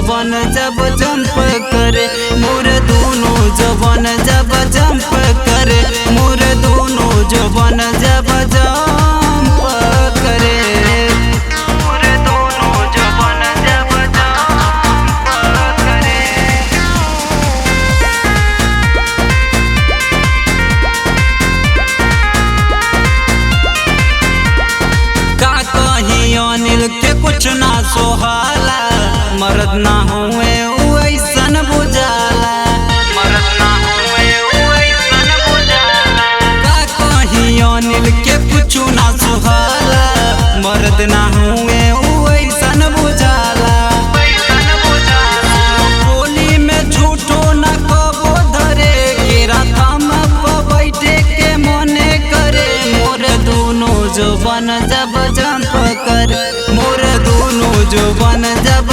जवन जब जंप करे मोर दोनों जवन जब जंप करे मोर दोनों जवन जब जंप करे मोर दोनों जवन जब जंप करे। का कहीं अनिल के कुछ ना सोहाला मर्द ना हुए ऐसन बुझाला मर्द ना हुए ऐसन बुझाला। का कहीं अनिल के कुछ ना सोहाला मर्द ना हुए ऐसन बुझाला। टोली में झूठो न कबो धरे केरा थम पर बैठे के मने करे मोर दोनों जवन जब जंप करे मोर दोनों जवन जब